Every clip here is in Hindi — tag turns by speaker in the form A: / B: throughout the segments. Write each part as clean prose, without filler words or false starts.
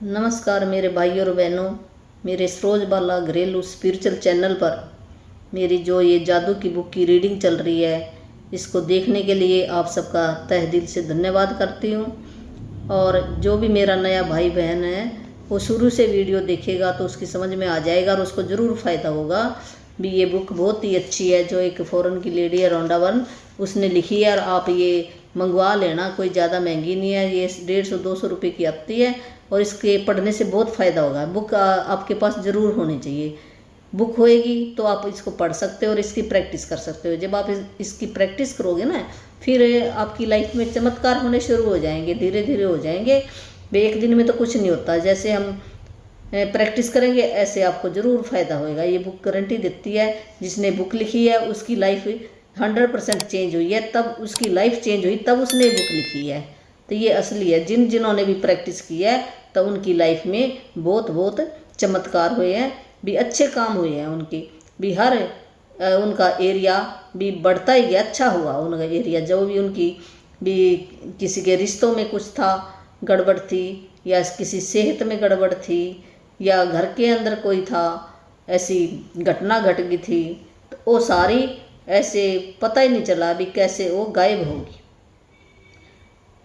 A: नमस्कार मेरे भाइयों और बहनों, मेरे सरोज बाला घरेलू स्पिरिचुअल चैनल पर मेरी जो ये जादू की बुक की रीडिंग चल रही है, इसको देखने के लिए आप सबका तहे दिल से धन्यवाद करती हूँ। और जो भी मेरा नया भाई बहन है वो शुरू से वीडियो देखेगा तो उसकी समझ में आ जाएगा और उसको ज़रूर फ़ायदा होगा। भी ये बुक बहुत ही अच्छी है, जो एक फ़ॉरेन की लेडी है रोंडा उसने लिखी है, और आप ये मंगवा लेना, कोई ज़्यादा महंगी नहीं है, ये 150-200 रुपये की आती है और इसके पढ़ने से बहुत फ़ायदा होगा। बुक आपके पास ज़रूर होनी चाहिए। बुक होएगी तो आप इसको पढ़ सकते हो और इसकी प्रैक्टिस कर सकते हो। जब आप इसकी प्रैक्टिस करोगे ना, फिर आपकी लाइफ में चमत्कार होने शुरू हो जाएंगे, धीरे धीरे हो जाएंगे। भाई एक दिन में तो कुछ नहीं होता, जैसे हम प्रैक्टिस करेंगे ऐसे आपको ज़रूर फ़ायदा होएगा। ये बुक गारंटी देती है, जिसने बुक लिखी है उसकी लाइफ 100% चेंज हुई है, तब उसकी लाइफ चेंज हुई तब उसने बुक लिखी है। तो ये असली है। जिन्होंने भी प्रैक्टिस की है तो उनकी लाइफ में बहुत बहुत चमत्कार हुए हैं, भी अच्छे काम हुए हैं उनकी, भी हर उनका एरिया भी बढ़ता ही गया, अच्छा हुआ उनका एरिया। जो भी उनकी भी किसी के रिश्तों में कुछ था, गड़बड़ थी, या किसी सेहत में गड़बड़ थी, या घर के अंदर कोई था, ऐसी घटना घट गई थी, तो वो सारी ऐसे पता ही नहीं चला भी कैसे वो गायब होगी।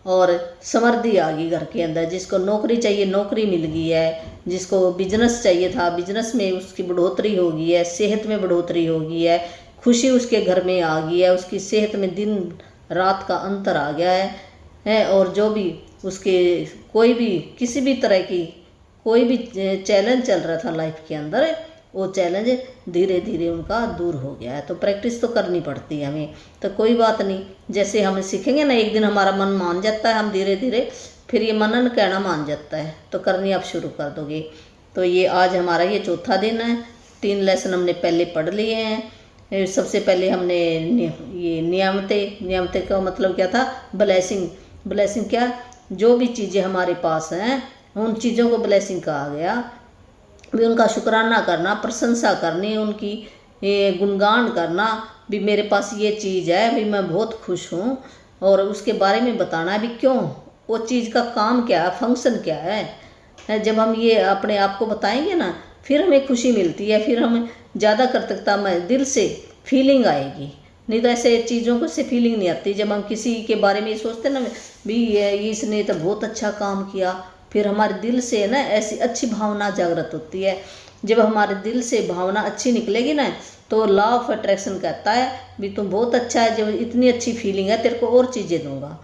A: और समृद्धि आ गई घर के अंदर। जिसको नौकरी चाहिए नौकरी मिल गई है, जिसको बिजनेस चाहिए था बिजनेस में उसकी बढ़ोतरी हो गई है, सेहत में बढ़ोतरी हो गई है, खुशी उसके घर में आ गई है, उसकी सेहत में दिन रात का अंतर आ गया है। और जो भी उसके कोई भी किसी भी तरह की कोई भी चैलेंज चल रहा था लाइफ के अंदर, वो चैलेंज धीरे धीरे उनका दूर हो गया है। तो प्रैक्टिस तो करनी पड़ती है हमें, तो कोई बात नहीं, जैसे हम सीखेंगे ना, एक दिन हमारा मन मान जाता है, हम धीरे धीरे फिर ये मनन कहना मान जाता है, तो करनी आप शुरू कर दोगे। तो ये आज हमारा ये चौथा दिन है। 3 लेसन हमने पहले पढ़ लिए हैं। सबसे पहले हमने ये नियामतें का मतलब क्या था? ब्लेसिंग। ब्लेसिंग क्या? जो भी चीज़ें हमारे पास हैं उन चीज़ों को ब्लेसिंग कहा गया। भी उनका शुक्राना करना, प्रशंसा करनी, उनकी गुणगान करना, भी मेरे पास ये चीज़ है, भी मैं बहुत खुश हूँ, और उसके बारे में बताना भी क्यों, वो चीज़ का काम क्या है, फंक्शन क्या है। जब हम ये अपने आप को बताएंगे ना, फिर हमें खुशी मिलती है, फिर हमें ज़्यादा कृतज्ञता में दिल से फीलिंग आएगी। नहीं तो ऐसे चीज़ों को से फीलिंग नहीं आती। जब हम किसी के बारे में सोचते ना, भी इसने तो बहुत अच्छा काम किया, फिर हमारे दिल से ना ऐसी अच्छी भावना जागृत होती है। जब हमारे दिल से भावना अच्छी निकलेगी ना, तो लॉ ऑफ अट्रैक्शन कहता है भी तुम बहुत अच्छा है, जब इतनी अच्छी फीलिंग है तेरे को और चीज़ें दूंगा।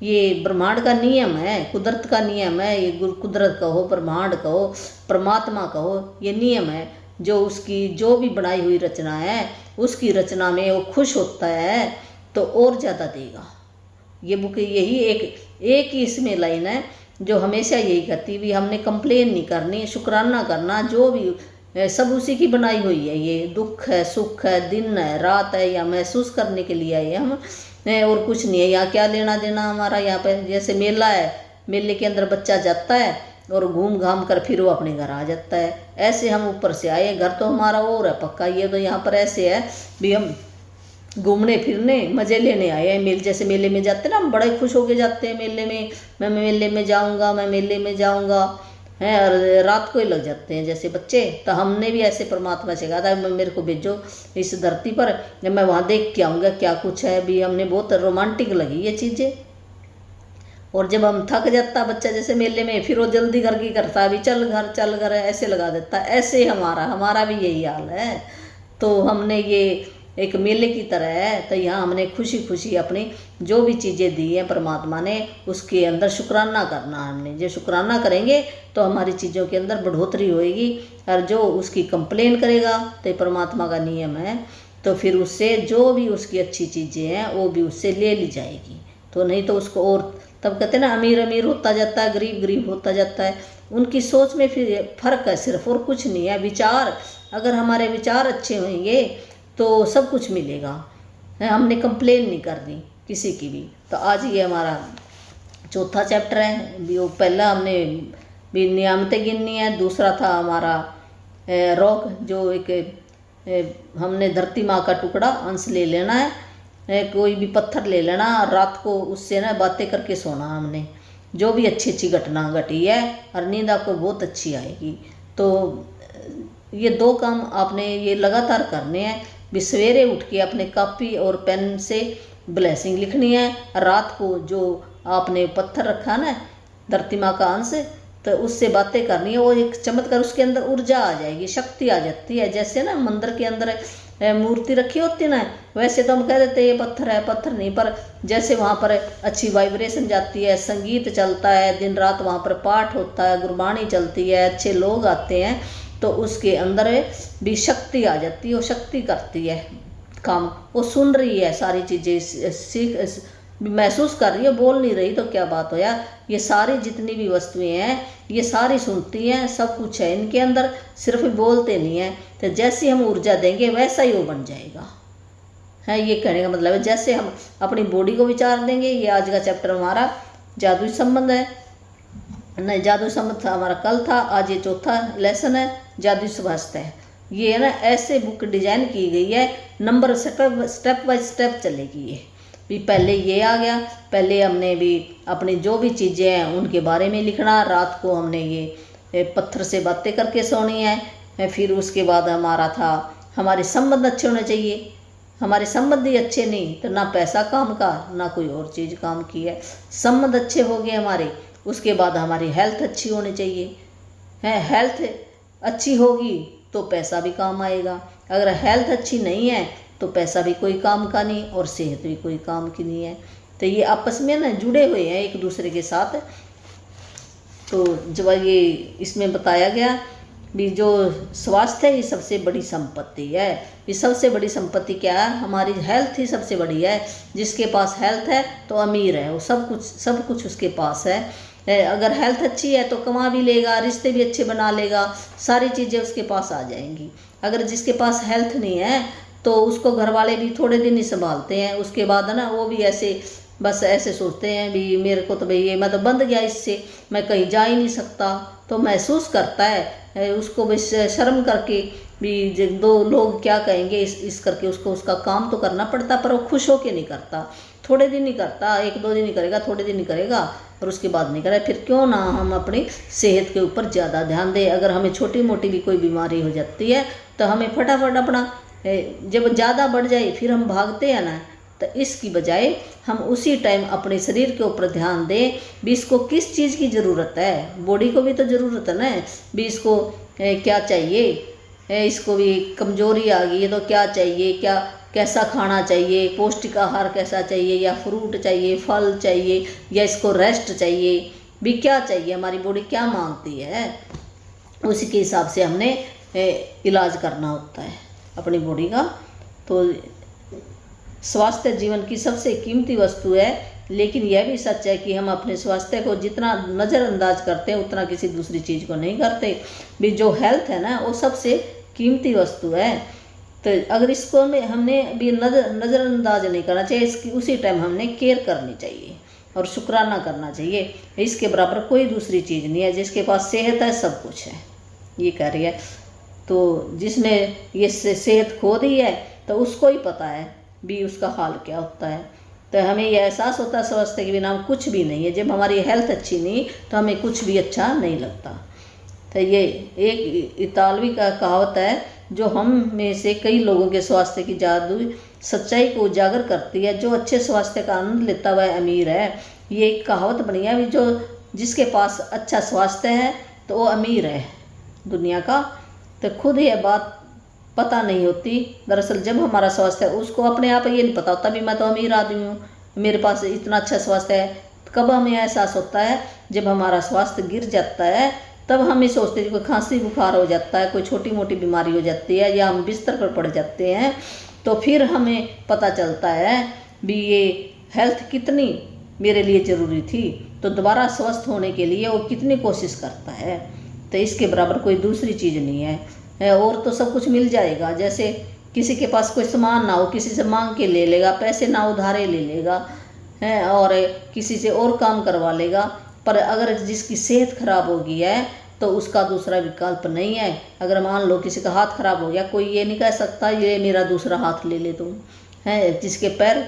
A: ये ब्रह्मांड का नियम है, कुदरत का नियम है। ये कुदरत कहो, ब्रह्मांड कहो, परमात्मा कहो, ये नियम है। जो उसकी जो भी बनाई हुई रचना है, उसकी रचना में वो खुश होता है तो और ज़्यादा देगा। ये बुक यही एक ही इसमें लाइन है जो हमेशा यही कहती भी हमने कंप्लेन नहीं करनी, शुक्राना करना। जो भी सब उसी की बनाई हुई है। ये दुख है, सुख है, दिन है, रात है, या महसूस करने के लिए आए हम, और कुछ नहीं है। यहाँ क्या लेना देना हमारा? यहाँ पे जैसे मेला है, मेले के अंदर बच्चा जाता है और घूम घाम कर फिर वो अपने घर आ जाता है। ऐसे हम ऊपर से आए, घर तो हमारा और है पक्का। ये तो यहाँ पर ऐसे है भी हम घूमने फिरने मज़े लेने आए हैं। मेले जैसे मेले में जाते हैं ना, हम बड़े खुश होके जाते हैं मेले में, मैं मेले में जाऊंगा, मैं मेले में जाऊंगा, हैं, और रात को ही लग जाते हैं जैसे बच्चे। तो हमने भी ऐसे परमात्मा से कहा था, मेरे को भेजो इस धरती पर, मैं वहाँ देख के आऊँगा क्या कुछ है। भी हमने बहुत रोमांटिक लगी ये चीज़ें। और जब हम थक जाता बच्चा जैसे मेले में, फिर वो जल्दी घर की करता है, भी चल घर ऐसे लगा देता है। ऐसे हमारा भी यही हाल है। तो हमने ये एक मेले की तरह है, तो यहाँ हमने खुशी खुशी अपनी जो भी चीज़ें दी हैं परमात्मा ने, उसके अंदर शुक्राना करना। हमने जो शुक्राना करेंगे तो हमारी चीज़ों के अंदर बढ़ोतरी होएगी। और जो उसकी कंप्लेन करेगा, तो परमात्मा का नियम है, तो फिर उससे जो भी उसकी अच्छी चीज़ें हैं वो भी उससे ले ली जाएगी। तो नहीं तो उसको और, तब कहते हैं ना, अमीर अमीर होता जाता है, गरीब गरीब होता जाता है। उनकी सोच में फिर फर्क है सिर्फ, और कुछ नहीं है। विचार, अगर हमारे विचार अच्छे होंगे तो सब कुछ मिलेगा। हमने कंप्लेन नहीं करनी किसी की भी। तो आज ये हमारा चौथा चैप्टर है। भी वो पहला हमने भी नियामतें गिननी है, दूसरा था हमारा रॉक, जो एक हमने धरती माँ का टुकड़ा अंश ले लेना है, कोई भी पत्थर ले लेना, रात को उससे ना बातें करके सोना हमने। जो भी अच्छी अच्छी घटना घटी है, और नींद आपको बहुत अच्छी आएगी। तो ये 2 काम आपने ये लगातार करने हैं। भी सवेरे उठ के अपने कॉपी और पेन से ब्लेसिंग लिखनी है, रात को जो आपने पत्थर रखा ना धरती माँ का अंश, तो उससे बातें करनी है। वो एक चमत्कार, उसके अंदर ऊर्जा आ जाएगी, शक्ति आ जाती है। जैसे ना मंदिर के अंदर मूर्ति रखी होती ना, वैसे तो हम कह देते हैं ये पत्थर है, पत्थर नहीं, पर जैसे वहाँ पर अच्छी वाइब्रेशन जाती है, संगीत चलता है, दिन रात वहाँ पर पाठ होता है, गुरबाणी चलती है, अच्छे लोग आते हैं, तो उसके अंदर भी शक्ति आ जाती है। वो शक्ति करती है काम, वो सुन रही है सारी चीज़ें, सीख महसूस कर रही है, बोल नहीं रही तो क्या बात हो यार। ये सारी जितनी भी वस्तुएं हैं ये सारी सुनती हैं, सब कुछ है इनके अंदर, सिर्फ बोलते नहीं हैं। तो जैसी हम ऊर्जा देंगे वैसा ही वो बन जाएगा है। ये कहने का मतलब है जैसे हम अपनी बॉडी को विचार देंगे। ये आज का चैप्टर हमारा जादुई संबंध है, नहीं जादुई संबंध था हमारा कल था, आज ये चौथा लेसन है जादुई स्वास्थ्य है। ये है ना ऐसे बुक डिजाइन की गई है, नंबर स्टेप बाय स्टेप चलेगी। ये भी पहले ये आ गया, पहले हमने भी अपनी जो भी चीज़ें हैं उनके बारे में लिखना, रात को हमने ये पत्थर से बातें करके सोनी है। फिर उसके बाद हमारा था हमारे संबंध अच्छे होने चाहिए। हमारे संबंध ही अच्छे नहीं तो ना पैसा काम का ना कोई और चीज़ काम की है। संबंध अच्छे हो गए हमारे, उसके बाद हमारी हेल्थ अच्छी होनी चाहिए है। हेल्थ अच्छी होगी तो पैसा भी काम आएगा, अगर हेल्थ अच्छी नहीं है तो पैसा भी कोई काम का नहीं और सेहत भी कोई काम की नहीं है। तो ये आपस में ना जुड़े हुए हैं एक दूसरे के साथ। तो जब ये इसमें बताया गया भी जो स्वास्थ्य है ये सबसे बड़ी संपत्ति है। ये सबसे बड़ी संपत्ति क्या है, हमारी हेल्थ ही सबसे बड़ी है। जिसके पास हेल्थ है तो अमीर है, वो सब कुछ उसके पास है। अगर हेल्थ अच्छी है तो कमा भी लेगा, रिश्ते भी अच्छे बना लेगा, सारी चीज़ें उसके पास आ जाएंगी। अगर जिसके पास हेल्थ नहीं है तो उसको घर वाले भी थोड़े दिन ही संभालते हैं, उसके बाद ना वो भी ऐसे बस ऐसे सोचते हैं भी मेरे को तो भाई ये मैं तो बंध गया, इससे मैं कहीं जा ही नहीं सकता। तो महसूस करता है उसको बस शर्म करके भी 2 लोग क्या कहेंगे इस करके उसको उसका काम तो करना पड़ता, पर वो खुश होके नहीं करता। थोड़े दिन ही करता, 1-2 दिन ही करेगा, थोड़े दिन ही करेगा और उसके बाद नहीं करेगा। फिर क्यों ना हम अपनी सेहत के ऊपर ज़्यादा ध्यान दें। अगर हमें छोटी मोटी भी कोई बीमारी हो जाती है तो हमें फटाफट अपना जब ज़्यादा बढ़ जाए फिर हम भागते हैं ना, तो इसकी बजाय हम उसी टाइम अपने शरीर के ऊपर ध्यान दें भी इसको किस चीज़ की ज़रूरत है। बॉडी को भी तो ज़रूरत है ना भी, इसको क्या चाहिए, इसको भी कमजोरी आ गई है तो क्या चाहिए, क्या कैसा खाना चाहिए, पौष्टिक आहार कैसा चाहिए, या फ्रूट चाहिए, फल चाहिए, या इसको रेस्ट चाहिए भी, क्या चाहिए, हमारी बॉडी क्या मांगती है, उसी के हिसाब से हमने इलाज करना होता है अपनी बॉडी का। तो स्वास्थ्य जीवन की सबसे कीमती वस्तु है, लेकिन यह भी सच है कि हम अपने स्वास्थ्य को जितना नज़रअंदाज करते हैं उतना किसी दूसरी चीज़ को नहीं करते। भी जो हेल्थ है ना वो सबसे कीमती वस्तु है। तो अगर इसको हमने भी नज़रअंदाज नहीं करना चाहिए, इसकी उसी टाइम हमने केयर करनी चाहिए और शुक्राना करना चाहिए। इसके बराबर कोई दूसरी चीज़ नहीं है। जिसके पास सेहत है सब कुछ है, ये कह रही है। तो जिसने ये सेहत खो दी है तो उसको ही पता है भी उसका हाल क्या होता है। तो हमें यह एहसास होता है स्वास्थ्य के बिना हम कुछ भी नहीं है। जब हमारी हेल्थ अच्छी नहीं तो हमें कुछ भी अच्छा नहीं लगता। तो ये एक इतालवी का कहावत है जो हम में से कई लोगों के स्वास्थ्य की जादुई सच्चाई को उजागर करती है। जो अच्छे स्वास्थ्य का आनंद लेता हुआ अमीर है। ये एक कहावत बनी है भी, जो जिसके पास अच्छा स्वास्थ्य है तो वो अमीर है दुनिया का। तो खुद ये बात पता नहीं होती। दरअसल जब हमारा स्वास्थ्य है उसको अपने आप ये नहीं पता होता भी मैं तो अमीर आदमी हूँ, मेरे पास इतना अच्छा स्वास्थ्य है। कब हमें एहसास होता है, जब हमारा स्वास्थ्य गिर जाता है तब हम ये सोचते हैं कोई खांसी बुखार हो जाता है, कोई छोटी मोटी बीमारी हो जाती है, या हम बिस्तर पर पड़ जाते हैं, तो फिर हमें पता चलता है भी ये हेल्थ कितनी मेरे लिए ज़रूरी थी। तो दोबारा स्वस्थ होने के लिए वो कितनी कोशिश करता है। तो इसके बराबर कोई दूसरी चीज़ नहीं है। और तो सब कुछ मिल जाएगा। जैसे किसी के पास कोई सामान ना हो, किसी से मांग के ले लेगा, पैसे ना उधारे ले लेगा है, और किसी से और काम करवा लेगा। पर अगर जिसकी सेहत खराब हो गई है तो उसका दूसरा विकल्प नहीं है। अगर मान लो किसी का हाथ खराब हो गया, कोई ये नहीं कह सकता ये मेरा दूसरा हाथ ले ले तुम है। जिसके पैर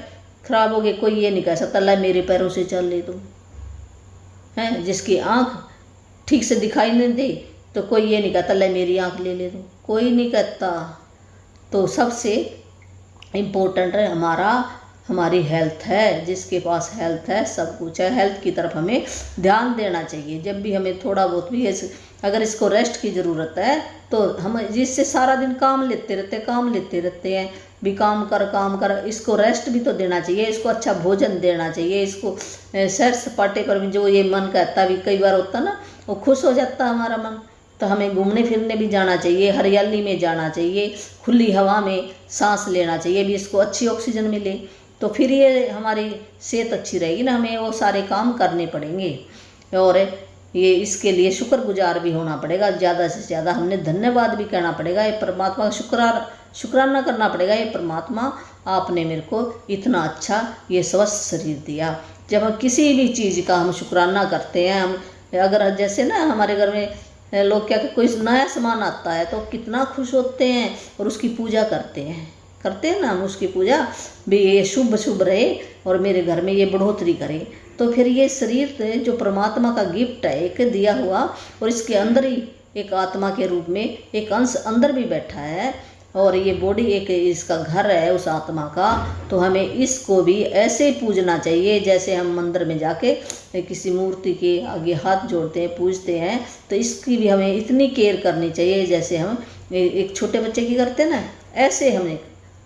A: खराब हो गए कोई ये नहीं कह सकता ला मेरे पैरों से चल ले तुम हैं, जिसकी आँख ठीक से दिखाई नहीं दे तो कोई ये नहीं कहता ले मेरी आँख ले ले दो, कोई नहीं कहता। तो सबसे इम्पोर्टेंट है हमारी हेल्थ है। जिसके पास हेल्थ है सब कुछ है। हेल्थ की तरफ हमें ध्यान देना चाहिए। जब भी हमें थोड़ा बहुत भी अगर इसको रेस्ट की ज़रूरत है तो हम जिससे सारा दिन काम लेते रहते हैं भी काम कर, इसको रेस्ट भी तो देना चाहिए, इसको अच्छा भोजन देना चाहिए, इसको सैर सपाटे पर भी जो ये मन कहता भी कई बार होता ना, वो खुश हो जाता हमारा मन। तो हमें घूमने फिरने भी जाना चाहिए, हरियाली में जाना चाहिए, खुली हवा में सांस लेना चाहिए भी, इसको अच्छी ऑक्सीजन मिले तो फिर ये हमारी सेहत अच्छी रहेगी ना। हमें वो सारे काम करने पड़ेंगे और ये इसके लिए शुक्रगुजार भी होना पड़ेगा। ज़्यादा से ज़्यादा हमने धन्यवाद भी कहना पड़ेगा, ये परमात्मा का शुक्राना करना पड़ेगा। ये परमात्मा आपने मेरे को इतना अच्छा ये स्वस्थ शरीर दिया। जब हम किसी भी चीज़ का हम शुक्राना करते हैं, हम अगर जैसे ना हमारे घर में लोग क्या कोई नया सामान आता है तो कितना खुश होते हैं और उसकी पूजा करते हैं ना हम उसकी पूजा भी, ये शुभ शुभ रहे और मेरे घर में ये बढ़ोतरी करे। तो फिर ये शरीर जो परमात्मा का गिफ्ट है एक दिया हुआ, और इसके अंदर ही एक आत्मा के रूप में एक अंश अंदर भी बैठा है और ये बॉडी एक इसका घर है उस आत्मा का। तो हमें इसको भी ऐसे ही पूजना चाहिए जैसे हम मंदिर में जाके किसी मूर्ति के आगे हाथ जोड़ते हैं, पूजते हैं। तो इसकी भी हमें इतनी केयर करनी चाहिए जैसे हम एक छोटे बच्चे की करते हैं ना, ऐसे हमें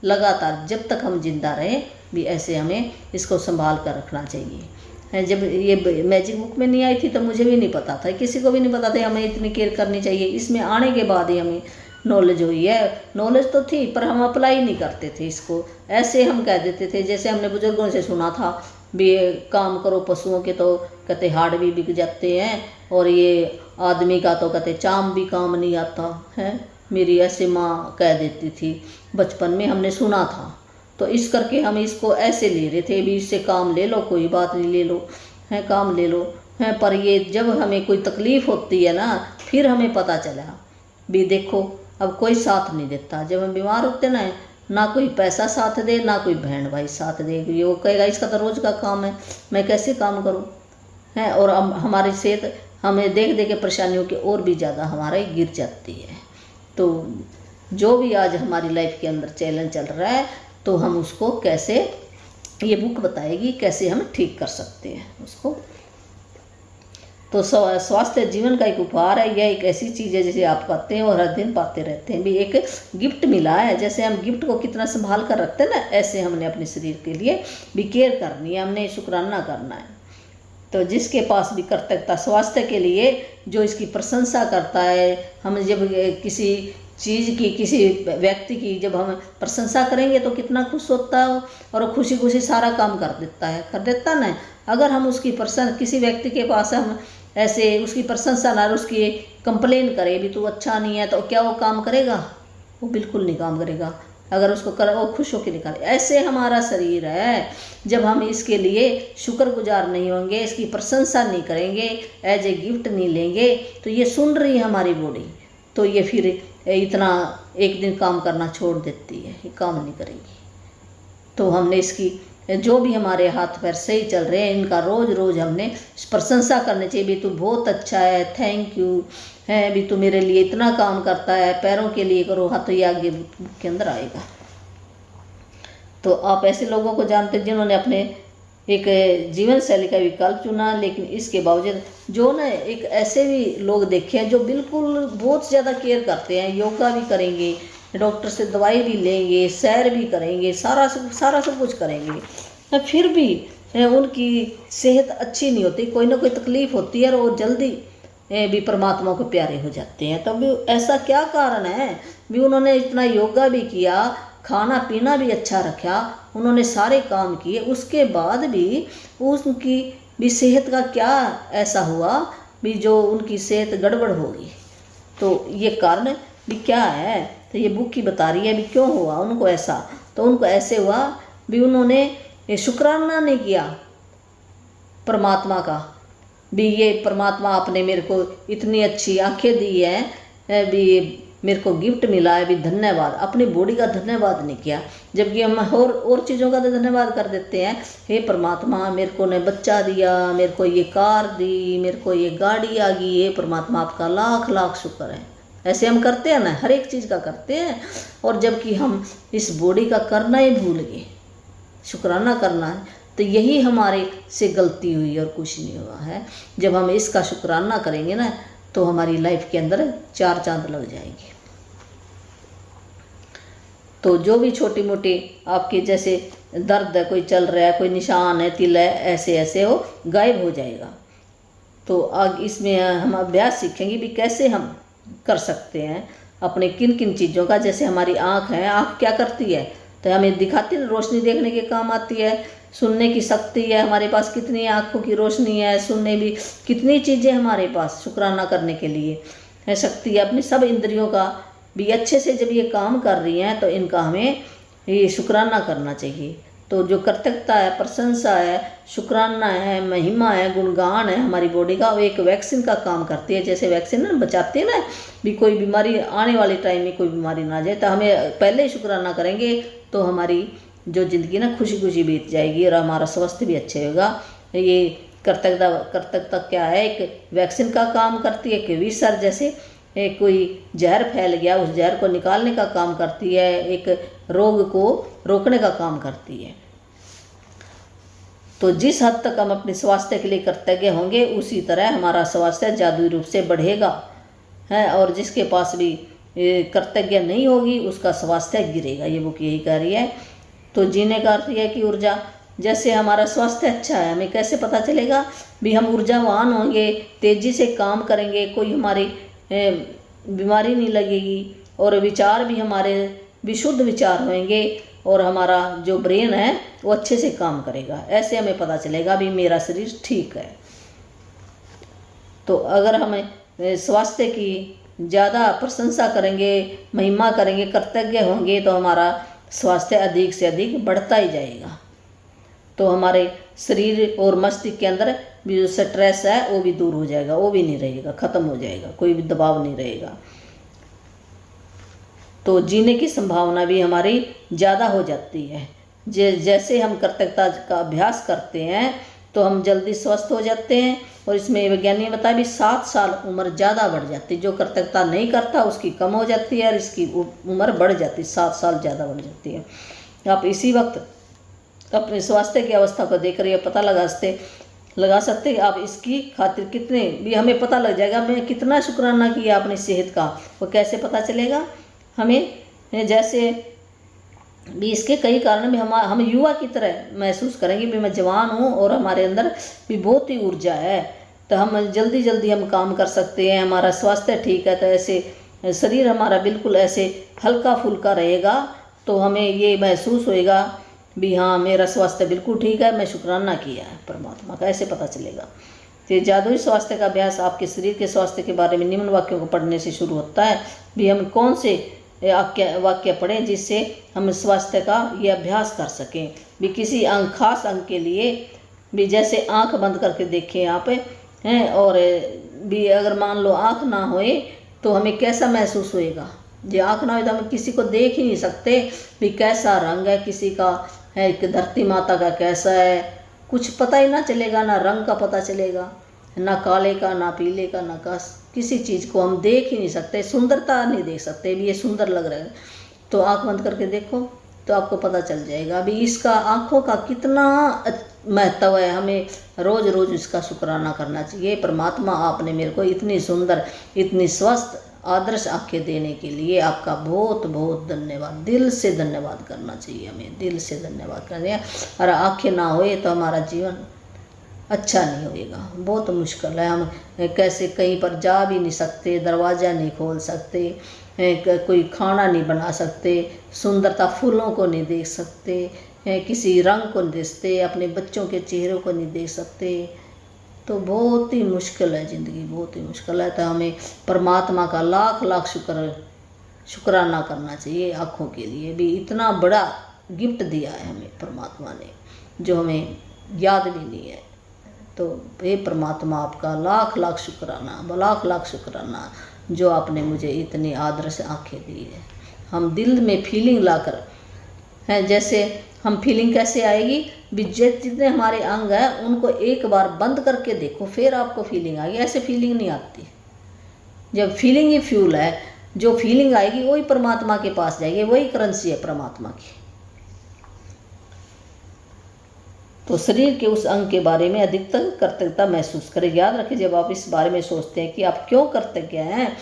A: लगातार जब तक हम जिंदा रहें भी ऐसे हमें इसको संभाल कर रखना चाहिए। जब ये मैजिक बुक में नहीं आई थी तो मुझे भी नहीं पता था, किसी को भी नहीं पता था हमें इतनी केयर करनी चाहिए। इसमें आने के बाद ही हमें नॉलेज हुई है। नॉलेज तो थी पर हम अप्लाई नहीं करते थे इसको, ऐसे हम कह देते थे। जैसे हमने बुजुर्गों से सुना था भी काम करो पशुओं के तो कहते हाड़ भी बिक जाते हैं, और ये आदमी का तो कहते चाम भी काम नहीं आता है। मेरी ऐसे माँ कह देती थी, बचपन में हमने सुना था। तो इस करके हम इसको ऐसे ले रहे थे भी इससे काम ले लो, कोई बात नहीं, ले लो है काम ले लो है। पर ये जब हमें कोई तकलीफ़ होती है ना फिर हमें पता चला भी देखो अब कोई साथ नहीं देता। जब हम बीमार होते ना कोई पैसा साथ दे, ना कोई बहन भाई साथ दे। ये वो कहेगा इसका तो रोज़ का काम है, मैं कैसे काम करूँ है। और हमारी सेहत हमें देख देख के परेशानियों की और भी ज़्यादा हमारे गिर जाती है। तो जो भी आज हमारी लाइफ के अंदर चैलेंज चल रहा है तो हम उसको कैसे, ये बुक बताएगी कैसे हम ठीक कर सकते हैं उसको। तो स्वास्थ्य जीवन का एक उपहार है। यह एक ऐसी चीज़ है जिसे आप पाते हैं और हर दिन पाते रहते हैं भी। एक गिफ्ट मिला है, जैसे हम गिफ्ट को कितना संभाल कर रखते हैं ना, ऐसे हमने अपने शरीर के लिए भी केयर करनी है, हमने शुक्राना करना है। तो जिसके पास भी कृतज्ञता स्वास्थ्य के लिए, जो इसकी प्रशंसा करता है, हम जब किसी चीज़ की किसी व्यक्ति की जब हम प्रशंसा करेंगे तो कितना खुश होता है और खुशी खुशी सारा काम कर देता ना। अगर हम उसकी किसी व्यक्ति के पास हम ऐसे उसकी प्रशंसा ना उसकी कंप्लेन करें भी तू अच्छा नहीं है, तो क्या वो काम करेगा? वो बिल्कुल नहीं काम करेगा। अगर उसको कर वो खुश होकर निकाले। ऐसे हमारा शरीर है, जब हम इसके लिए शुक्रगुजार नहीं होंगे, इसकी प्रशंसा नहीं करेंगे, एज ए गिफ्ट नहीं लेंगे, तो ये सुन रही है हमारी बॉडी, तो ये फिर इतना एक दिन काम करना छोड़ देती है, ये काम नहीं करेगी। तो हमने इसकी जो भी हमारे हाथ पैर सही चल रहे हैं इनका रोज़ रोज़ हमने प्रशंसा करनी चाहिए भी तू बहुत अच्छा है, थैंक यू है भी तू मेरे लिए इतना काम करता है, पैरों के लिए करो हाथ, तो ये आगे के अंदर आएगा। तो आप ऐसे लोगों को जानते हैं जिन्होंने अपने एक जीवन शैली का विकल्प चुना, लेकिन इसके बावजूद जो ना एक ऐसे भी लोग देखे हैं जो बिल्कुल बहुत ज़्यादा केयर करते हैं, योगा भी करेंगे, डॉक्टर से दवाई भी लेंगे, सैर भी करेंगे, सारा सब कुछ करेंगे, तो फिर भी उनकी सेहत अच्छी नहीं होती, कोई ना कोई तकलीफ़ होती है और वो जल्दी भी परमात्मा को प्यारे हो जाते हैं। तो भी ऐसा क्या कारण है भी उन्होंने इतना योगा भी किया, खाना पीना भी अच्छा रखा, उन्होंने सारे काम किए, उसके बाद भी उनकी भी सेहत का क्या ऐसा हुआ भी जो उनकी सेहत गड़बड़ होगी? तो ये कारण भी क्या है? तो ये बुक ही बता रही है भी क्यों हुआ उनको ऐसा। तो उनको ऐसे हुआ भी उन्होंने शुक्राना नहीं किया परमात्मा का भी, ये परमात्मा आपने मेरे को इतनी अच्छी आंखें दी है भी, मेरे को गिफ्ट मिला है, अभी धन्यवाद, अपनी बॉडी का धन्यवाद नहीं किया, जबकि हम और चीज़ों का तो धन्यवाद कर देते हैं। हे परमात्मा, मेरे को ने बच्चा दिया, मेरे को ये कार दी, मेरे को ये गाड़ी आ गई, हे परमात्मा आपका लाख लाख शुक्र है। ऐसे हम करते हैं ना, हर एक चीज़ का करते हैं, और जबकि हम इस बॉडी का करना ही भूल गए, शुक्राना करना है। तो यही हमारे से गलती हुई और कुछ नहीं हुआ है। जब हम इसका शुक्राना करेंगे ना, तो हमारी लाइफ के अंदर 4 चांद लग जाएंगे। तो जो भी छोटी मोटी आपके जैसे दर्द है, कोई चल रहा है, कोई निशान है, तिल है, ऐसे ऐसे वो गायब हो जाएगा। तो आगे इसमें हम अभ्यास सीखेंगे भी कैसे हम कर सकते हैं अपने किन किन चीज़ों का। जैसे हमारी आँख है, आँख क्या करती है, तो हमें दिखाती है, रोशनी देखने के काम आती है। सुनने की शक्ति है हमारे पास, कितनी आँखों की रोशनी है, सुनने भी कितनी चीज़ें हमारे पास शुक्राना करने के लिए है, शक्ति है। अपनी सब इंद्रियों का भी अच्छे से जब ये काम कर रही हैं, तो इनका हमें ये शुक्राना करना चाहिए। तो जो कृतज्ञता है, प्रशंसा है, शुक्राना है, महिमा है, गुणगान है हमारी बॉडी का, वो एक वैक्सीन का काम करती है। जैसे वैक्सीन ना बचाती है ना, भी कोई बीमारी आने वाले टाइम में कोई बीमारी ना आ जाए, तो हमें पहले ही शुक्राना करेंगे तो हमारी जो ज़िंदगी ना खुशी खुशी बीत जाएगी और हमारा स्वास्थ्य भी अच्छे होगा। ये कृतज्ञता क्या है, एक वैक्सीन का काम करती है, कि विषर जैसे कोई जहर फैल गया, उस जहर को निकालने का काम करती है, एक रोग को रोकने का काम करती है। तो जिस हद तक हम अपने स्वास्थ्य के लिए कृतज्ञ होंगे, उसी तरह हमारा स्वास्थ्य जादुई रूप से बढ़ेगा है। और जिसके पास भी कृतज्ञ नहीं होगी, उसका स्वास्थ्य गिरेगा। ये बुक यही कह रही है। तो जीने का अर्थ है कि ऊर्जा, जैसे हमारा स्वास्थ्य अच्छा है, हमें कैसे पता चलेगा भी हम ऊर्जावान होंगे, तेज़ी से काम करेंगे, कोई हमारी बीमारी नहीं लगेगी, और विचार भी हमारे विशुद्ध विचार होंगे, और हमारा जो ब्रेन है वो अच्छे से काम करेगा। ऐसे हमें पता चलेगा भी मेरा शरीर ठीक है। तो अगर हमें स्वास्थ्य की ज़्यादा प्रशंसा करेंगे, महिमा करेंगे, कृतज्ञ होंगे, तो हमारा स्वास्थ्य अधिक से अधिक बढ़ता ही जाएगा। तो हमारे शरीर और मस्तिष्क के अंदर भी जो स्ट्रेस है वो भी दूर हो जाएगा, वो भी नहीं रहेगा, ख़त्म हो जाएगा, कोई भी दबाव नहीं रहेगा। तो जीने की संभावना भी हमारी ज़्यादा हो जाती है। जैसे हम कृतज्ञता का अभ्यास करते हैं, तो हम जल्दी स्वस्थ हो जाते हैं। और इसमें वैज्ञानिक ने बताया भी 7 साल उम्र ज़्यादा बढ़ जाती है। जो कृतज्ञता नहीं करता उसकी कम हो जाती है, और इसकी उम्र बढ़ जाती है, 7 साल ज़्यादा बढ़ जाती है। आप इसी वक्त अपने स्वास्थ्य की अवस्था को देख रही है, पता लगा सकते हैं आप इसकी खातिर कितने भी हमें पता लग जाएगा मैं कितना शुक्राना किया अपनी सेहत का। वो कैसे पता चलेगा हमें, जैसे भी इसके कई कारण भी हम युवा की तरह महसूस करेंगे भी मैं जवान हूँ और हमारे अंदर भी बहुत ही ऊर्जा है, तो हम जल्दी हम काम कर सकते हैं। हमारा स्वास्थ्य ठीक है, तो ऐसे शरीर हमारा बिल्कुल ऐसे हल्का फुल्का रहेगा। तो हमें ये महसूस होएगा भी हाँ मेरा स्वास्थ्य बिल्कुल ठीक है, मैं शुक्राना किया है परमात्मा का। ऐसे पता चलेगा। तो जादुई स्वास्थ्य का अभ्यास आपके शरीर के स्वास्थ्य के बारे में निम्न वाक्यों को पढ़ने से शुरू होता है। भी हम कौन से वाक्य पढ़ें जिससे हम स्वास्थ्य का ये अभ्यास कर सकें। भी किसी खास अंग के लिए भी जैसे आंख बंद करके देखें आप हैं, और भी अगर मान लो आंख ना होए तो हमें कैसा महसूस होएगा। जो आंख ना हो तो हम किसी को देख ही नहीं सकते भी कैसा रंग है किसी का है, कि धरती माता का कैसा है, कुछ पता ही ना चलेगा, ना रंग का पता चलेगा, ना काले का, ना पीले का, ना किसी चीज़ को हम देख ही नहीं सकते, सुंदरता नहीं देख सकते भी ये सुंदर लग रहा है। तो आंख बंद करके देखो तो आपको पता चल जाएगा अभी इसका आँखों का कितना महत्व है। हमें रोज़ रोज़ इसका शुक्राना करना चाहिए। परमात्मा आपने मेरे को इतनी सुंदर, इतनी स्वस्थ, आदर्श आंखें देने के लिए आपका बहुत बहुत धन्यवाद। दिल से धन्यवाद करना चाहिए, हमें दिल से धन्यवाद करना चाहिए। और आंखें ना होए तो हमारा जीवन अच्छा नहीं होएगा, बहुत मुश्किल है। हम कैसे कहीं पर जा भी नहीं सकते, दरवाज़ा नहीं खोल सकते, कोई खाना नहीं बना सकते, सुंदरता फूलों को नहीं देख सकते, किसी रंग को नहीं देखते, अपने बच्चों के चेहरों को नहीं देख सकते। तो बहुत ही मुश्किल है ज़िंदगी, बहुत ही मुश्किल है। तो हमें परमात्मा का लाख लाख शुक्राना करना चाहिए आँखों के लिए भी। इतना बड़ा गिफ्ट दिया है हमें परमात्मा ने जो हमें याद भी नहीं है। तो हे परमात्मा आपका लाख लाख शुक्राना, लाख लाख शुक्राना। जो आपने मुझे इतनी आदर से आंखें दी है। हम दिल में फीलिंग लाकर हैं, जैसे हम फीलिंग कैसे आएगी, जितने हमारे अंग हैं उनको एक बार बंद करके देखो, फिर आपको फीलिंग आएगी। ऐसे फीलिंग नहीं आती। जब फीलिंग ही फ्यूल है, जो फीलिंग आएगी वही परमात्मा के पास जाएगी, वही करेंसी है परमात्मा की। तो शरीर के उस अंग के बारे में अधिकतर कृतज्ञता महसूस करें। याद रखें, जब आप इस बारे में सोचते हैं कि आप क्यों कृतज्ञ हैं,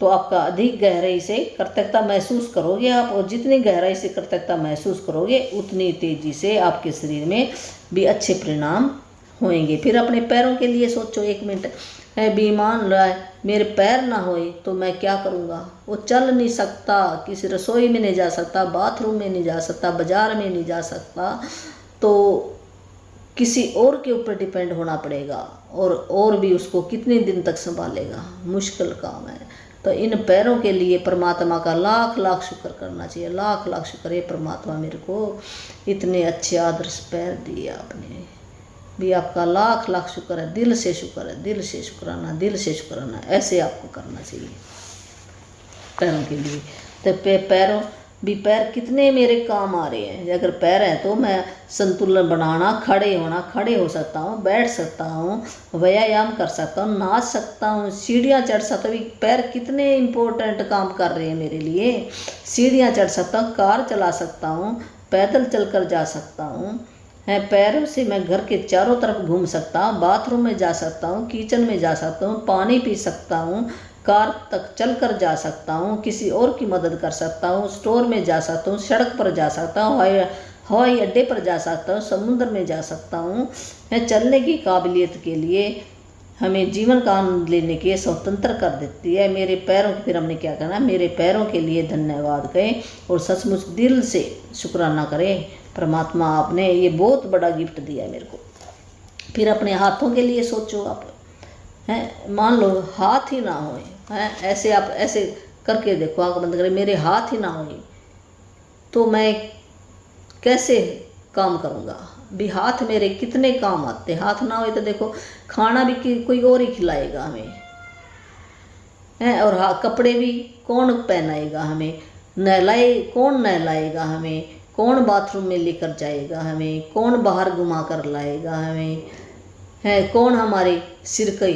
A: तो आपका अधिक गहराई से कृतज्ञता महसूस करोगे आप, और जितनी गहराई से कृतज्ञता महसूस करोगे उतनी तेजी से आपके शरीर में भी अच्छे परिणाम होंगे। फिर अपने पैरों के लिए सोचो 1 मिनट। है बीमान रहा है, मेरे पैर ना होए तो मैं क्या करूँगा। वो चल नहीं सकता, किसी रसोई में नहीं जा सकता, बाथरूम में नहीं जा सकता, बाजार में नहीं जा सकता, तो किसी और के ऊपर डिपेंड होना पड़ेगा, और भी उसको कितने दिन तक संभालेगा, मुश्किल काम है। तो इन पैरों के लिए परमात्मा का लाख लाख शुक्र करना चाहिए, लाख लाख शुक्र है परमात्मा, मेरे को इतने अच्छे आदर्श पैर दिए आपने भी, आपका लाख लाख शुक्र है, दिल से शुक्र है, दिल से शुक्राना, दिल से शुक्राना। ऐसे आपको करना चाहिए पैरों के लिए। तो पैरों भी, पैर कितने मेरे काम आ रहे हैं। अगर पैर हैं तो मैं संतुलन बनाना, खड़े होना, खड़े हो सकता हूँ, बैठ सकता हूँ, व्यायाम कर सकता हूँ, नाच सकता हूँ, सीढ़ियाँ चढ़ सकता हूँ। पैर कितने इम्पोर्टेंट काम कर रहे हैं मेरे लिए। सीढ़ियाँ चढ़ सकता हूँ, कार चला सकता हूँ, पैदल चलकर जा सकता हूँ, है पैरों से मैं घर के चारों तरफ घूम सकता हूँ, बाथरूम में जा सकता हूँ, किचन में जा सकता हूँ, पानी पी सकता हूँ, कार तक चलकर जा सकता हूँ, किसी और की मदद कर सकता हूँ, स्टोर में जा सकता हूँ, सड़क पर जा सकता हूँ, हवाई अड्डे पर जा सकता हूँ, समुद्र में जा सकता हूँ। चलने की काबिलियत के लिए हमें जीवन का आनंद लेने के स्वतंत्र कर देती है मेरे पैरों की। फिर हमने क्या करना, मेरे पैरों के लिए धन्यवाद कहें और सचमुच दिल से शुक्राना करें। परमात्मा आपने ये बहुत बड़ा गिफ्ट दिया है मेरे को। फिर अपने हाथों के लिए सोचो आप, हैं मान लो हाथ ही ना होए, हैं ऐसे आप ऐसे करके देखो, आँख बंद करें, मेरे हाथ ही ना होए तो मैं कैसे काम करूँगा। भी हाथ मेरे कितने काम आते, हाथ ना होए तो देखो खाना भी कोई और ही खिलाएगा हमें, हैं, और कपड़े भी कौन पहनाएगा हमें, कौन नहलाएगा हमें, कौन बाथरूम में लेकर जाएगा हमें, कौन बाहर घुमा कर लाएगा हमें, है कौन हमारे सिर के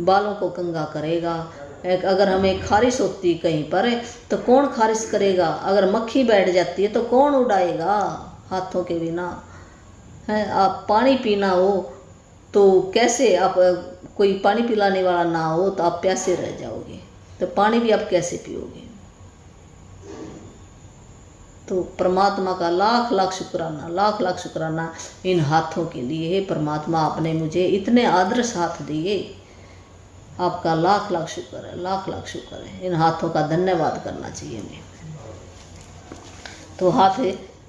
A: बालों को कंघा करेगा। अगर हमें खारिश होती कहीं पर तो कौन खारिश करेगा, अगर मक्खी बैठ जाती है तो कौन उड़ाएगा हाथों के बिना। है आप पानी पीना हो तो कैसे, आप कोई पानी पिलाने वाला ना हो तो आप प्यासे रह जाओगे, तो पानी भी आप कैसे पियोगे। तो परमात्मा का लाख लाख शुक्राना, लाख लाख शुक्राना इन हाथों के लिए। हे परमात्मा, आपने मुझे इतने आदर्श हाथ दिए, आपका लाख लाख शुक्र है, लाख लाख शुक्र है। इन हाथों का धन्यवाद करना चाहिए हमें। तो हाथ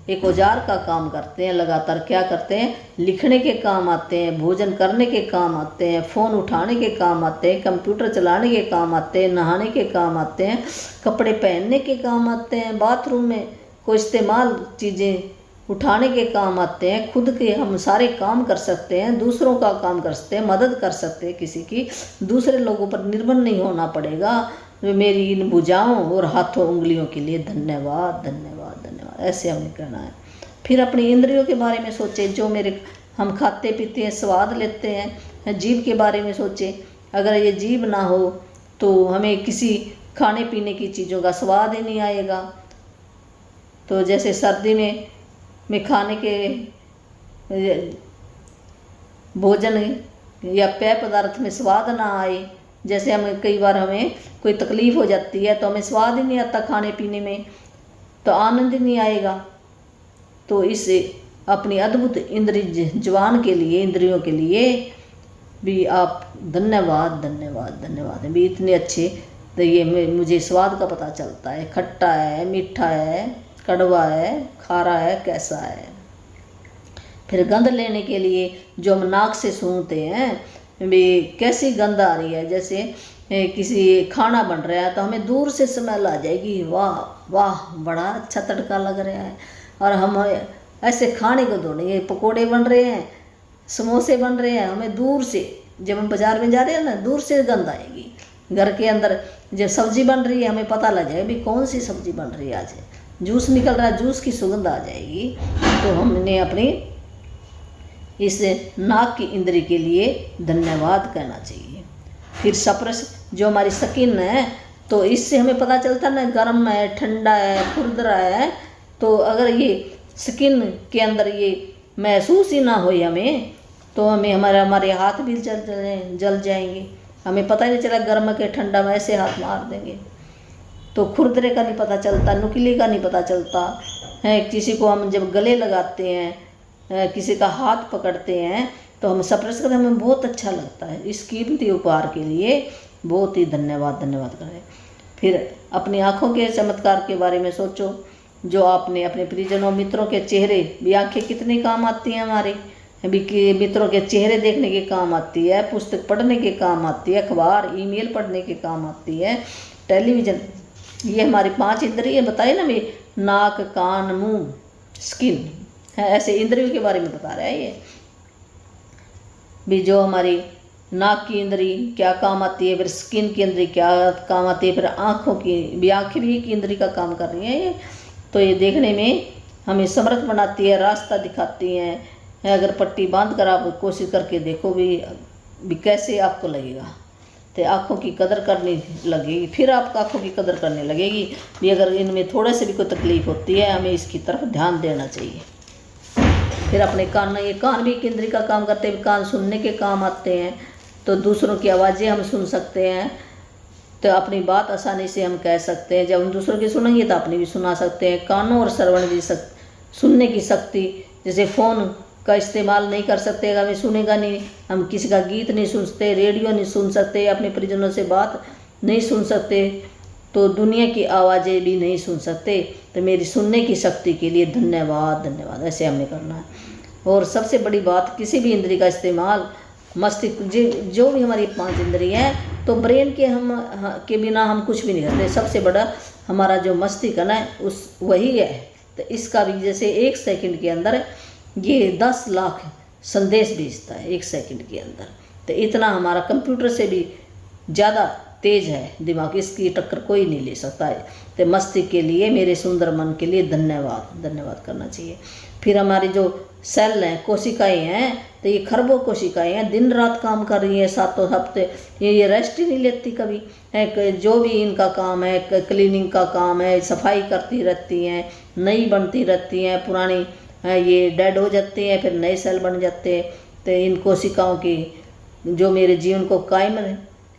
A: एक औजार का काम करते हैं, लगातार क्या करते हैं, लिखने के काम आते हैं, भोजन करने के काम आते हैं, फ़ोन उठाने के काम आते हैं, कंप्यूटर चलाने के काम आते हैं, नहाने के काम आते हैं, कपड़े पहनने के काम आते हैं, बाथरूम में कोई इस्तेमाल चीज़ें उठाने के काम आते हैं, खुद के हम सारे काम कर सकते हैं, दूसरों का काम कर सकते हैं, मदद कर सकते हैं किसी की, दूसरे लोगों पर निर्भर नहीं होना पड़ेगा। मेरी इन भुजाओं और हाथों उंगलियों के लिए धन्यवाद धन्यवाद धन्यवाद, ऐसे हमें कहना है। फिर अपनी इंद्रियों के बारे में सोचे, जो मेरे हम खाते पीते हैं, स्वाद लेते हैं, जीभ के बारे में सोचे। अगर ये जीभ ना हो तो हमें किसी खाने पीने की चीज़ों का स्वाद ही नहीं आएगा। तो जैसे सर्दी में खाने के भोजन या पेय पदार्थ में स्वाद ना आए, जैसे हमें कई बार हमें कोई तकलीफ़ हो जाती है तो हमें स्वाद ही नहीं आता खाने पीने में, तो आनंद ही नहीं आएगा। तो इससे अपनी अद्भुत इंद्रिय जवान के लिए, इंद्रियों के लिए भी आप धन्यवाद धन्यवाद धन्यवाद। भी इतने अच्छे, तो ये मुझे स्वाद का पता चलता है, खट्टा है, मीठा है, कड़वा है, खारा है, कैसा है। फिर गंध लेने के लिए जो हम नाक से सूंघते हैं, भी कैसी गंध आ रही है। जैसे किसी खाना बन रहा है तो हमें दूर से स्मेल आ जाएगी, वाह वाह बड़ा अच्छा तड़का लग रहा है, और हम ऐसे खाने को दौड़ेंगे। पकोड़े बन रहे हैं, समोसे बन रहे हैं, हमें दूर से, जब हम बाज़ार में जा रहे हैं ना, दूर से गंध आएगी, घर के अंदर जब सब्जी बन रही है हमें पता लग जाएगा भी कौन सी सब्जी बन रही है, आज जूस निकल रहा है, जूस की सुगंध आ जाएगी। तो हमने अपनी इस नाक की इंद्री के लिए धन्यवाद कहना चाहिए। फिर स्पर्श, जो हमारी स्किन है, तो इससे हमें पता चलता है ना गर्म है, ठंडा है, खुरदरा है। तो अगर ये स्किन के अंदर ये महसूस ही ना हो हमें, तो हमारे हाथ भी जल जाएंगे, हमें पता ही नहीं चला गर्म के ठंडा में ऐसे हाथ मार देंगे। तो खुरदरे का नहीं पता चलता, नुकीले का नहीं पता चलता है। किसी को हम जब गले लगाते हैं, किसी का हाथ पकड़ते हैं, तो हम स्पर्श करते, हमें बहुत अच्छा लगता है। इस कीमती उपहार के लिए बहुत ही धन्यवाद करें। फिर अपनी आँखों के चमत्कार के बारे में सोचो, जो आपने अपने परिजनों मित्रों के चेहरे भी, आँखें कितने काम आती हैं हमारे, मित्रों के चेहरे देखने के काम आती है, पुस्तक पढ़ने के काम आती है, अखबार ईमेल पढ़ने के काम आती है, टेलीविज़न, ये हमारी 5 इंद्रिय बताए ना भी, नाक, कान, मुंह, स्किन है, ऐसे इंद्रियों के बारे में बता रहा है ये भी। जो हमारी नाक की इंद्री क्या काम आती है, फिर स्किन की इंद्री क्या काम आती है, फिर आँखों की भी, आँखें भी एक इंद्री का काम कर रही हैं ये। तो ये देखने में हमें समर्थ बनाती है, रास्ता दिखाती हैं। अगर पट्टी बांध कर आप कोशिश करके देखो भी कैसे आपको लगेगा, तो आँखों की कदर करनी लगेगी, फिर आप आँखों की कदर करने लगेगी भी। अगर इनमें थोड़े से भी कोई तकलीफ होती है, हमें इसकी तरफ ध्यान देना चाहिए। फिर अपने कान, ये कान भी एक इंद्री का काम करते हैं, कान सुनने के काम आते हैं। तो दूसरों की आवाज़ें हम सुन सकते हैं, तो अपनी बात आसानी से हम कह सकते हैं। जब हम दूसरों की सुनेंगे तो अपनी भी सुना सकते हैं। कानों और श्रवण की सुनने की शक्ति, जैसे फ़ोन का इस्तेमाल नहीं कर सकते, हमें सुनेगा नहीं, हम किसी का गीत नहीं सुन सकते, रेडियो नहीं सुन सकते, अपने परिजनों से बात नहीं सुन सकते, तो दुनिया की आवाज़ें भी नहीं सुन सकते। तो मेरी सुनने की शक्ति के लिए धन्यवाद, ऐसे हमने करना है। और सबसे बड़ी बात, किसी भी इंद्री का इस्तेमाल मस्तिष्क, जो भी हमारी 5 इंद्रियाँ हैं, तो ब्रेन के बिना हम कुछ भी नहीं करते। सबसे बड़ा हमारा जो मस्तिष्क है ना, वही है। तो इसका भी जैसे 1 सेकंड के अंदर ये 10 लाख संदेश भेजता है, 1 सेकंड के अंदर। तो इतना हमारा कंप्यूटर से भी ज़्यादा तेज है दिमाग, इसकी टक्कर कोई नहीं ले सकता है। तो मस्तिष्क के लिए, मेरे सुंदर मन के लिए धन्यवाद करना चाहिए। फिर हमारी जो सेल हैं, कोशिकाएं हैं, तो ये खरबों कोशिकाएं हैं, दिन रात काम कर रही हैं, 7 हफ्ते ये रेस्ट ही नहीं लेती कभी है। जो भी इनका काम है, क्लीनिंग का काम है, सफाई करती रहती हैं, नई बनती रहती हैं, पुरानी ये डेड हो जाते हैं, फिर नए सेल बन जाते हैं। तो इन कोशिकाओं की, जो मेरे जीवन को कायम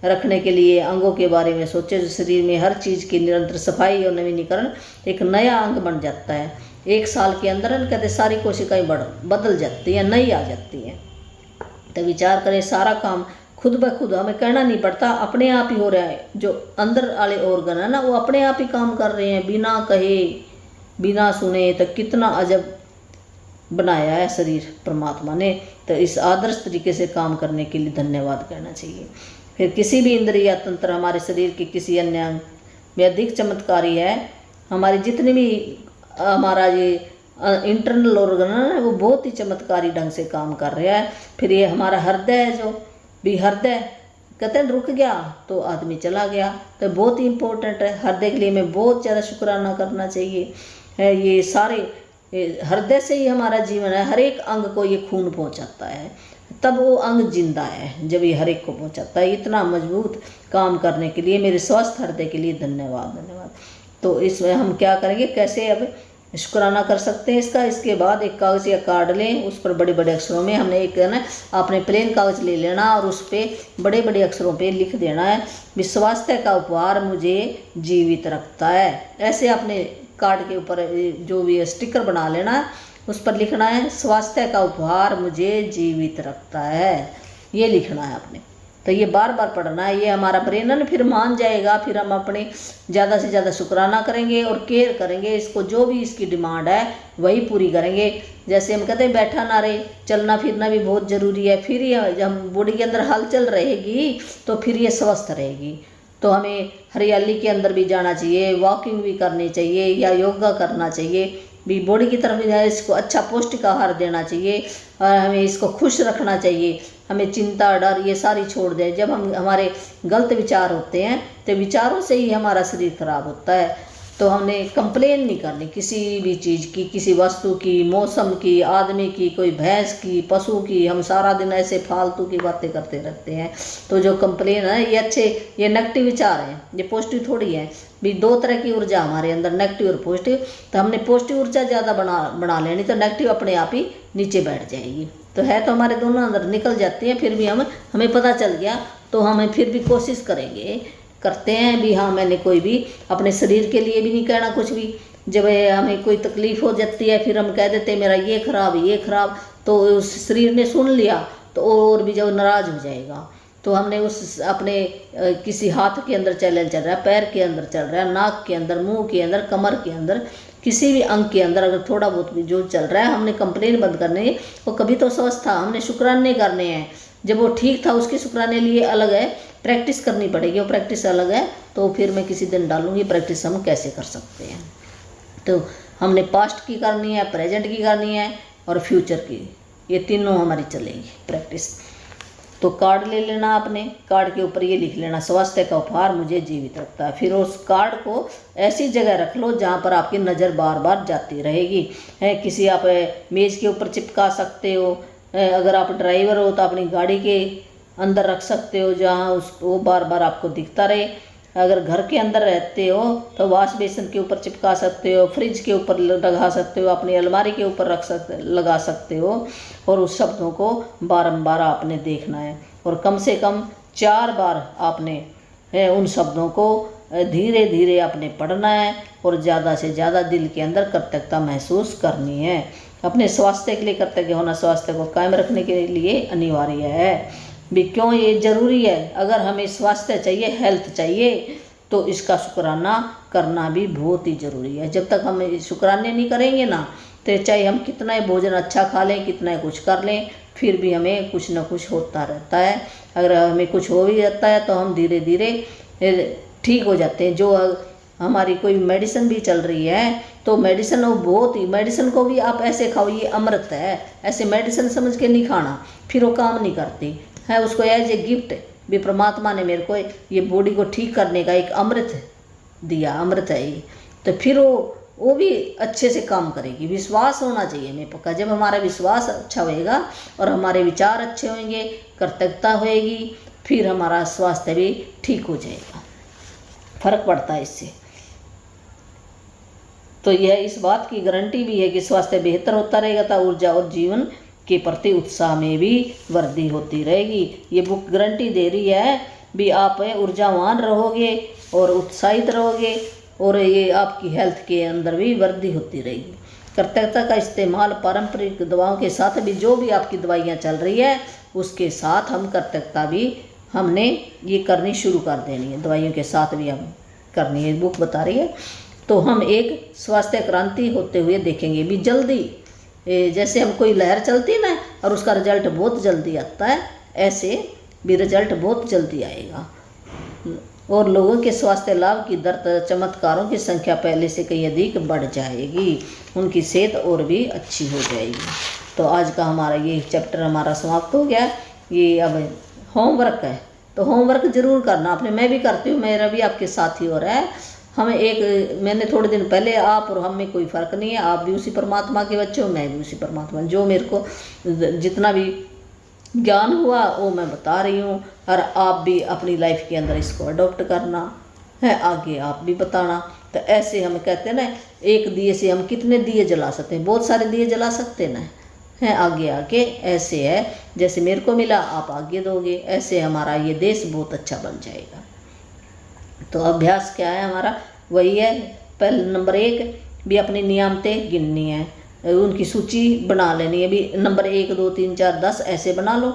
A: रखने के लिए अंगों के बारे में सोचे, जो शरीर में हर चीज़ की निरंतर सफाई और नवीनीकरण, एक नया अंग बन जाता है। 1 साल के अंदर कहते सारी कोशिकाएं बदल जाती हैं, नई आ जाती हैं। तो विचार करें, सारा काम खुद ब खुद हमें कहना नहीं पड़ता, अपने आप ही हो रहा है। जो अंदर वाले ऑर्गन है ना, वो अपने आप ही काम कर रहे हैं, बिना कहे बिना सुने। तो कितना अजब बनाया है शरीर परमात्मा ने। तो इस आदर्श तरीके से काम करने के लिए धन्यवाद कहना चाहिए। फिर किसी भी इंद्रिय या तंत्र हमारे शरीर के किसी अन्य अंग में अधिक चमत्कारी है। हमारी जितने भी हमारा ये इंटरनल ऑर्गन है, वो बहुत ही चमत्कारी ढंग से काम कर रहा है। फिर ये हमारा हृदय है, जो भी हृदय कहते हैं रुक गया तो आदमी चला गया, तो बहुत ही इम्पोर्टेंट है। हृदय के लिए हमें बहुत ज़्यादा शुक्राना करना चाहिए। ये सारे हृदय से ही हमारा जीवन है, हर एक अंग को ये खून पहुंचाता है, तब वो अंग जिंदा है जब ये हर एक को पहुंचाता है। इतना मजबूत काम करने के लिए, मेरे स्वस्थ हृदय के लिए धन्यवाद। तो इसमें हम क्या करेंगे, कैसे अब शुक्राना कर सकते हैं इसका। इसके बाद एक कागज़ या कार्ड लें, उस पर बड़े बड़े अक्षरों में हमने एक है ना, आपने प्लेन कागज़ ले लेना और उस पर बड़े बड़े अक्षरों पे लिख देना है, स्वास्थ्य का उपहार मुझे जीवित रखता है। ऐसे आपने कार्ड के ऊपर जो भी स्टिकर बना लेना है, उस पर लिखना है स्वास्थ्य का उपहार मुझे जीवित रखता है, ये लिखना है आपने। तो ये बार बार पढ़ना है, ये हमारा ब्रेन है ना फिर मान जाएगा। फिर हम अपने ज़्यादा से ज़्यादा शुक्राना करेंगे और केयर करेंगे इसको, जो भी इसकी डिमांड है वही पूरी करेंगे। जैसे हम कहते हैं बैठा ना रहे, चलना फिरना भी बहुत ज़रूरी है। फिर ये जब हम बॉडी के अंदर हलचल रहेगी तो फिर ये स्वस्थ रहेगी। तो हमें हरियाली के अंदर भी जाना चाहिए, वॉकिंग भी करनी चाहिए या योगा करना चाहिए भी। बॉडी की तरफ इसको अच्छा पौष्टिक आहार देना चाहिए और हमें इसको खुश रखना चाहिए। हमें चिंता, डर ये सारी छोड़ दें। जब हम हमारे गलत विचार होते हैं तो विचारों से ही हमारा शरीर खराब होता है। तो हमने कंप्लेन नहीं करनी किसी भी चीज़ की, किसी वस्तु की, मौसम की, आदमी की, कोई भैंस की, पशु की। हम सारा दिन ऐसे फालतू की बातें करते रहते हैं। तो जो कंप्लेन है ये अच्छे, ये नेगेटिव विचार हैं, ये पॉजिटिव थोड़ी है। भी दो तरह की ऊर्जा हमारे अंदर, नेगेटिव और पॉजिटिव। तो हमने पॉजिटिव ऊर्जा ज़्यादा बना लेनी, तो नेगेटिव अपने आप ही नीचे बैठ जाएगी। तो है तो हमारे दोनों अंदर निकल जाती है। फिर भी हमें पता चल गया तो हमें फिर भी कोशिश करते हैं भी हाँ, मैंने कोई भी अपने शरीर के लिए भी नहीं कहना कुछ भी। जब हमें कोई तकलीफ हो जाती है फिर हम कह देते हैं मेरा ये खराब, तो उस शरीर ने सुन लिया तो और भी जो नाराज हो जाएगा। तो हमने उस अपने किसी हाथ के अंदर चैलेंज चल रहा है, पैर के अंदर चल रहा है, नाक के अंदर, मुंह के अंदर, कमर के अंदर, किसी भी अंग के अंदर अगर थोड़ा बहुत भी जो चल रहा है, हमने कंप्लेन बंद करनी है। वो कभी तो स्वस्थ था, हमने शुक्राने करने हैं। जब वो ठीक था उसके शुक्राने लिए अलग है, प्रैक्टिस करनी पड़ेगी, वो प्रैक्टिस अलग है। तो फिर मैं किसी दिन डालूंगी प्रैक्टिस हम कैसे कर सकते हैं। तो हमने पास्ट की करनी है, प्रेजेंट की करनी है और फ्यूचर की, ये तीनों हमारी चलेंगी प्रैक्टिस। तो कार्ड ले लेना आपने, कार्ड के ऊपर ये लिख लेना, स्वास्थ्य का उपहार मुझे जीवित रखता है। फिर उस कार्ड को ऐसी जगह रख लो जहाँ पर आपकी नज़र बार बार जाती रहेगी। किसी आप मेज़ के ऊपर चिपका सकते हो, अगर आप ड्राइवर हो तो अपनी गाड़ी के अंदर रख सकते हो जहाँ वो बार बार आपको दिखता रहे। अगर घर के अंदर रहते हो तो वॉश बेसिन के ऊपर चिपका सकते हो, फ्रिज के ऊपर लगा सकते हो, अपनी अलमारी के ऊपर लगा सकते हो। और उस शब्दों को बारंबार आपने देखना है और कम से कम 4 बार आपने उन शब्दों को धीरे धीरे आपने पढ़ना है और ज़्यादा से ज़्यादा दिल के अंदर कृतज्ञता महसूस करनी है। अपने स्वास्थ्य के लिए कृतज्ञ होना स्वास्थ्य को कायम रखने के लिए अनिवार्य है। भी क्यों ये ज़रूरी है? अगर हमें स्वास्थ्य चाहिए, हेल्थ चाहिए, तो इसका शुक्राना करना भी बहुत ही ज़रूरी है। जब तक हम शुक्राने नहीं करेंगे ना, तो चाहे हम कितना ही भोजन अच्छा खा लें, कितना ही कुछ कर लें, फिर भी हमें कुछ ना कुछ होता रहता है। अगर हमें कुछ हो भी जाता है तो हम धीरे धीरे ठीक हो जाते हैं। जो हमारी कोई मेडिसिन भी चल रही है तो मेडिसिन वो बहुत ही, मेडिसिन को भी आप ऐसे खाओ ये अमृत है, ऐसे मेडिसिन समझ के नहीं खाना, फिर वो काम नहीं करती है। उसको एज ए गिफ्ट भी परमात्मा ने मेरे को ये बॉडी को ठीक करने का एक अमृत दिया, अमृत है ये, तो फिर वो भी अच्छे से काम करेगी। विश्वास होना चाहिए हमें पक्का। जब हमारा विश्वास अच्छा होएगा और हमारे विचार अच्छे होंगे, कृतज्ञता होएगी, फिर हमारा स्वास्थ्य भी ठीक हो जाएगा, फर्क पड़ता है इससे। तो यह इस बात की गारंटी भी है कि स्वास्थ्य बेहतर होता रहेगा तो ऊर्जा और जीवन के प्रति उत्साह में भी वृद्धि होती रहेगी। ये बुक गारंटी दे रही है भी आप ऊर्जावान रहोगे और उत्साहित रहोगे और ये आपकी हेल्थ के अंदर भी वृद्धि होती रहेगी। कृतज्ञता का इस्तेमाल पारंपरिक दवाओं के साथ भी, जो भी आपकी दवाइयाँ चल रही है उसके साथ हम कृतज्ञता भी हमने ये करनी शुरू कर देनी है, दवाइयों के साथ भी हम करनी है, बुक बता रही है। तो हम एक स्वास्थ्य क्रांति होते हुए देखेंगे भी जल्दी। जैसे हम कोई लहर चलती ना और उसका रिजल्ट बहुत जल्दी आता है, ऐसे भी रिजल्ट बहुत जल्दी आएगा और लोगों के स्वास्थ्य लाभ की दर, चमत्कारों की संख्या पहले से कहीं अधिक बढ़ जाएगी, उनकी सेहत और भी अच्छी हो जाएगी। तो आज का हमारा ये चैप्टर हमारा समाप्त हो गया। ये अब होमवर्क है, तो होमवर्क जरूर करना आपने, मैं भी करती हूँ, मेरा भी आपके साथ ही हो रहा है। हमें मैंने थोड़े दिन पहले, आप और हम में कोई फ़र्क नहीं है, आप भी उसी परमात्मा के बच्चे हो, मैं भी उसी परमात्मा, जो मेरे को जितना भी ज्ञान हुआ वो मैं बता रही हूँ। और आप भी अपनी लाइफ के अंदर इसको अडॉप्ट करना है, आगे आप भी बताना। तो ऐसे हम कहते हैं ना, एक दिए से हम कितने दिए जला सकते हैं, बहुत सारे दिए जला सकते ना हैं। आगे आके ऐसे है, जैसे मेरे को मिला आप आगे दोगे, ऐसे हमारा ये देश बहुत अच्छा बन जाएगा। तो अभ्यास क्या है हमारा, वही है। पहले नंबर 1 भी अपनी नियामतें गिननी है, उनकी सूची बना लेनी है भी। नंबर 1 2 3 4 10 ऐसे बना लो,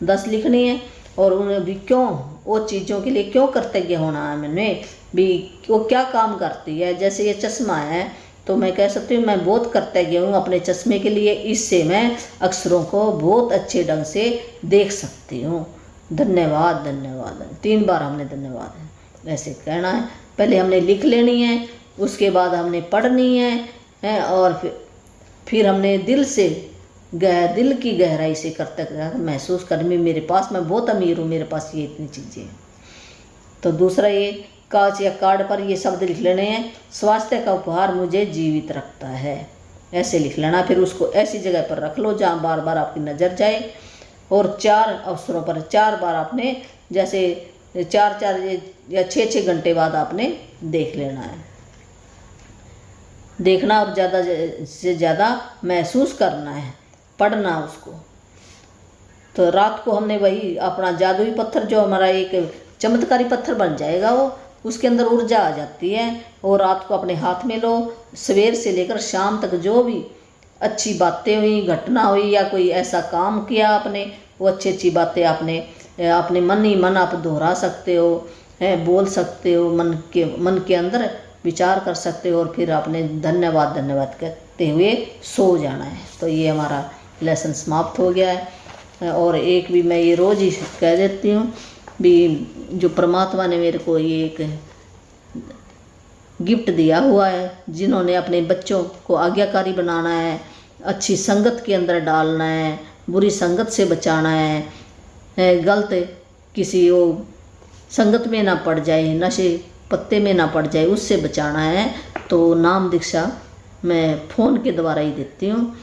A: 10 लिखनी है। और उन्हें भी क्यों, वो चीज़ों के लिए क्यों कृतज्ञ होना है मैंने भी, वो क्या काम करती है। जैसे ये चश्मा है तो मैं कह सकती हूँ मैं बहुत कृतज्ञ हूँ अपने चश्मे के लिए, इससे मैं अक्षरों को बहुत अच्छे ढंग से देख सकती हूँ। धन्यवाद धन्यवाद, 3 बार हमने धन्यवाद ऐसे कहना है। पहले हमने लिख लेनी है, उसके बाद हमने पढ़नी है और फिर हमने दिल से दिल की गहराई से करते महसूस कर मेरे पास, मैं बहुत अमीर हूँ, मेरे पास ये इतनी चीज़ें हैं। तो दूसरा ये कांच या कार्ड पर ये शब्द लिख लेने हैं, स्वास्थ्य का उपहार मुझे जीवित रखता है, ऐसे लिख लेना। फिर उसको ऐसी जगह पर रख लो जहाँ बार बार आपकी नज़र जाए, और 4 अवसरों पर 4 बार आपने, जैसे 4 या 6 घंटे बाद आपने देख लेना है, देखना और ज़्यादा से ज़्यादा महसूस करना है, पढ़ना उसको। तो रात को हमने वही अपना जादुई पत्थर, जो हमारा एक चमत्कारी पत्थर बन जाएगा, वो उसके अंदर ऊर्जा आ जाती है, और रात को अपने हाथ में लो। सवेर से लेकर शाम तक जो भी अच्छी बातें हुई, घटना हुई, या कोई ऐसा काम किया आपने, वो अच्छी अच्छी बातें आपने अपने मन ही मन आप दोहरा सकते हो, बोल सकते हो, मन के अंदर विचार कर सकते हो, और फिर आपने धन्यवाद धन्यवाद कहते हुए सो जाना है। तो ये हमारा लेसन समाप्त हो गया है। और एक भी मैं ये रोज़ ही कह देती हूँ भी, जो परमात्मा ने मेरे को ये एक गिफ्ट दिया हुआ है, जिन्होंने अपने बच्चों को आज्ञाकारी बनाना है, अच्छी संगत के अंदर डालना है, बुरी संगत से बचाना है, गलत किसी वो संगत में ना पड़ जाए, नशे पत्ते में ना पड़ जाए, उससे बचाना है। तो नाम दीक्षा मैं फ़ोन के द्वारा ही देती हूँ,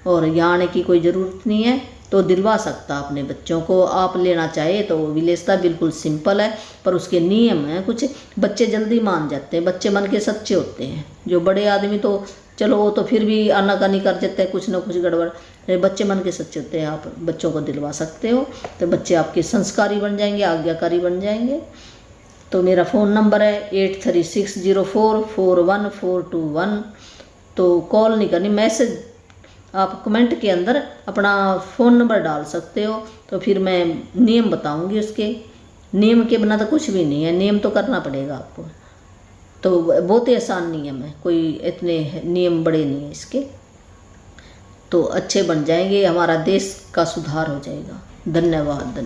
A: और यहाँ आने की कोई ज़रूरत नहीं है। तो दिलवा सकता अपने बच्चों को, आप लेना चाहे तो विलेस्ता बिल्कुल सिंपल है, पर उसके नियम हैं कुछ। बच्चे जल्दी मान जाते हैं, बच्चे मन के सच्चे होते हैं। जो बड़े आदमी तो चलो वो तो फिर भी आनाकानी कर देते हैं, कुछ ना कुछ गड़बड़। बच्चे मन के सच्चे होते हैं, आप बच्चों को दिलवा सकते हो, तो बच्चे आपके संस्कारी बन जाएंगे, आज्ञाकारी बन जाएंगे। तो मेरा फ़ोन नंबर है 8360441421। तो कॉल नहीं करनी, मैसेज आप कमेंट के अंदर अपना फ़ोन नंबर डाल सकते हो। तो फिर मैं नियम बताऊंगी उसके। नियम के बिना तो कुछ भी नहीं है, नियम तो करना पड़ेगा आपको। तो बहुत ही आसान नियम है, कोई इतने नियम बड़े नहीं है इसके। तो अच्छे बन जाएंगे, हमारा देश का सुधार हो जाएगा। धन्यवाद धन्यवाद।